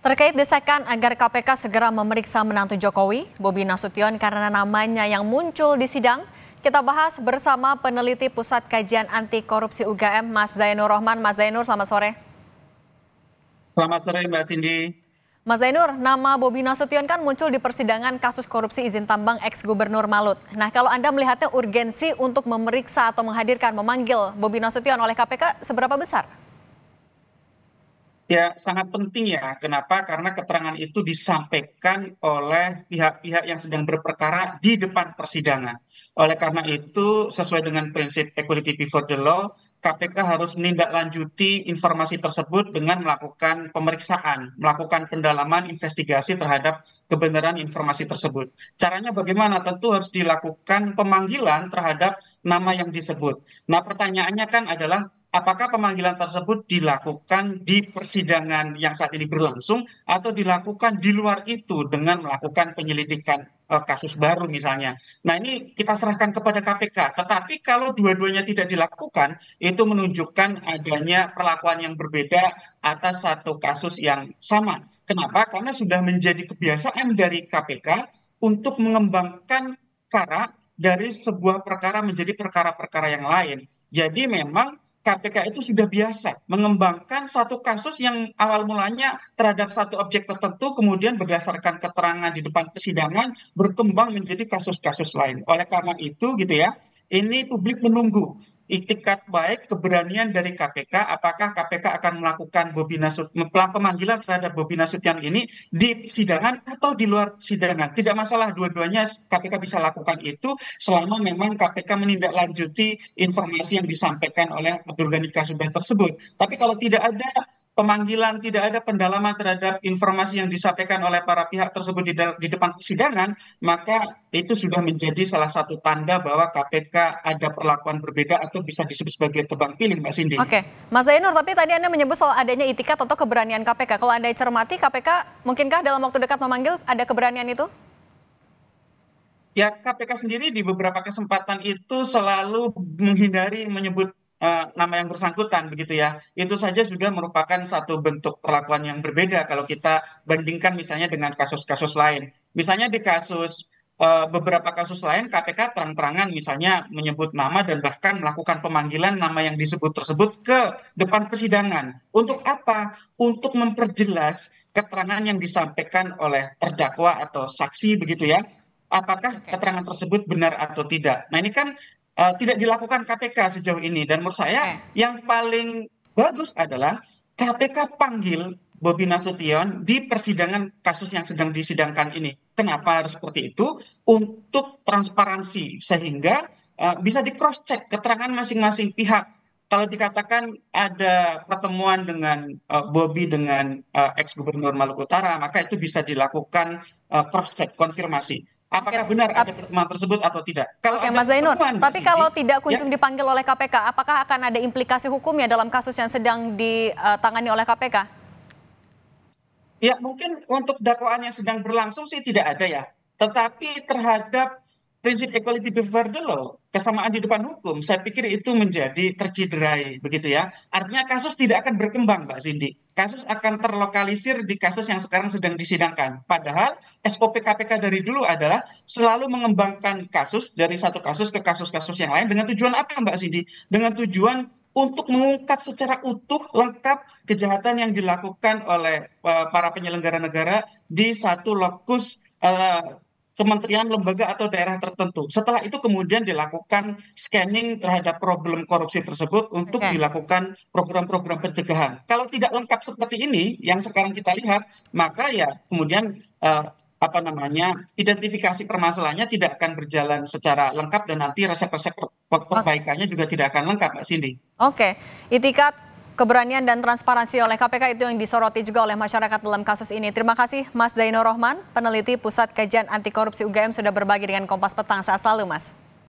Terkait desakan agar KPK segera memeriksa menantu Jokowi, Bobi Nasution karena namanya yang muncul di sidang, kita bahas bersama peneliti Pusat Kajian Anti Korupsi UGM, Mas Zainur Rohman. Mas Zainur, selamat sore. Selamat sore Mbak Cindy. Mas Zainur, nama Bobi Nasution kan muncul di persidangan kasus korupsi izin tambang ex-gubernur Malut. Nah, kalau Anda melihatnya urgensi untuk memeriksa atau memanggil Bobi Nasution oleh KPK seberapa besar? Ya, sangat penting ya. Kenapa? Karena keterangan itu disampaikan oleh pihak-pihak yang sedang berperkara di depan persidangan. Oleh karena itu, sesuai dengan prinsip equality before the law, KPK harus menindaklanjuti informasi tersebut dengan melakukan pemeriksaan, melakukan pendalaman investigasi terhadap kebenaran informasi tersebut. Caranya bagaimana? Tentu harus dilakukan pemanggilan terhadap nama yang disebut. Nah, pertanyaannya kan adalah apakah pemanggilan tersebut dilakukan di persidangan yang saat ini berlangsung atau dilakukan di luar itu dengan melakukan penyelidikan kasus baru misalnya. Nah, ini kita serahkan kepada KPK. Tetapi kalau dua-duanya tidak dilakukan, itu menunjukkan adanya perlakuan yang berbeda atas satu kasus yang sama. Kenapa? Karena sudah menjadi kebiasaan dari KPK untuk mengembangkan perkara dari sebuah perkara menjadi perkara-perkara yang lain. Jadi memang KPK itu sudah biasa mengembangkan satu kasus yang awal mulanya terhadap satu objek tertentu, kemudian berdasarkan keterangan di depan persidangan berkembang menjadi kasus-kasus lain. Oleh karena itu, gitu ya, ini publik menunggu itikat baik keberanian dari KPK. Apakah KPK akan melakukan pemanggilan terhadap Bobi Nasution ini di persidangan atau di luar persidangan? Tidak masalah, dua-duanya KPK bisa lakukan itu selama memang KPK menindaklanjuti informasi yang disampaikan oleh Abdul Ghani Kasubeh tersebut. Tapi kalau tidak ada pemanggilan, tidak ada pendalaman terhadap informasi yang disampaikan oleh para pihak tersebut di depan persidangan, maka itu sudah menjadi salah satu tanda bahwa KPK ada perlakuan berbeda atau bisa disebut sebagai tebang pilih, Mbak Cindy. Oke, Mas Zainur, tapi tadi Anda menyebut soal adanya itikat atau keberanian KPK. Kalau Anda cermati, KPK mungkinkah dalam waktu dekat memanggil ada keberanian itu? Ya, KPK sendiri di beberapa kesempatan itu selalu menghindari menyebut nama yang bersangkutan begitu ya. Itu saja sudah merupakan satu bentuk perlakuan yang berbeda kalau kita bandingkan misalnya dengan kasus-kasus lain. Misalnya di beberapa kasus lain KPK terang-terangan misalnya menyebut nama dan bahkan melakukan pemanggilan nama yang disebut tersebut ke depan persidangan. Untuk apa? Untuk memperjelas keterangan yang disampaikan oleh terdakwa atau saksi begitu ya, apakah Oke. keterangan tersebut benar atau tidak. Nah, ini kan tidak dilakukan KPK sejauh ini, dan menurut saya Oke. yang paling bagus adalah KPK panggil Bobi Nasution di persidangan kasus yang sedang disidangkan ini. Kenapa harus seperti itu? Untuk transparansi sehingga bisa di cross check keterangan masing-masing pihak. Kalau dikatakan ada pertemuan dengan Bobi dengan ex Gubernur Maluku Utara, maka itu bisa dilakukan cross check konfirmasi. Oke, Apakah benar ada tapi, pertemuan tersebut atau tidak? Kalau oke, ada Mas Zainur, pertemuan, Mbak tapi kalau Cindy, tidak ya, kunjung dipanggil oleh KPK, apakah akan ada implikasi hukumnya dalam kasus yang sedang ditangani oleh KPK? ya mungkin untuk dakwaan yang sedang berlangsung sih tidak ada ya. Tetapi terhadap prinsip equality before the law, kesamaan di depan hukum, saya pikir itu menjadi tercederai begitu ya. Artinya kasus tidak akan berkembang, Mbak Cindy. Kasus akan terlokalisir di kasus yang sekarang sedang disidangkan. Padahal SOP KPK dari dulu adalah selalu mengembangkan kasus dari satu kasus ke kasus-kasus yang lain dengan tujuan apa, Mbak Cindy? Dengan tujuan untuk mengungkap secara utuh, lengkap kejahatan yang dilakukan oleh para penyelenggara negara di satu lokus kementerian, lembaga, atau daerah tertentu. Setelah itu kemudian dilakukan scanning terhadap problem korupsi tersebut untuk Oke. dilakukan program-program pencegahan. Kalau tidak lengkap seperti ini, yang sekarang kita lihat, maka ya kemudian apa namanya, identifikasi permasalahannya tidak akan berjalan secara lengkap dan nanti resep-resep Oke. perbaikannya juga tidak akan lengkap, Mbak Cindy. Oke, itikat, keberanian dan transparansi oleh KPK itu yang disoroti juga oleh masyarakat dalam kasus ini. Terima kasih Mas Zainur Rohman, peneliti Pusat Kajian Anti Korupsi UGM sudah berbagi dengan Kompas Petang. Sehat selalu, Mas.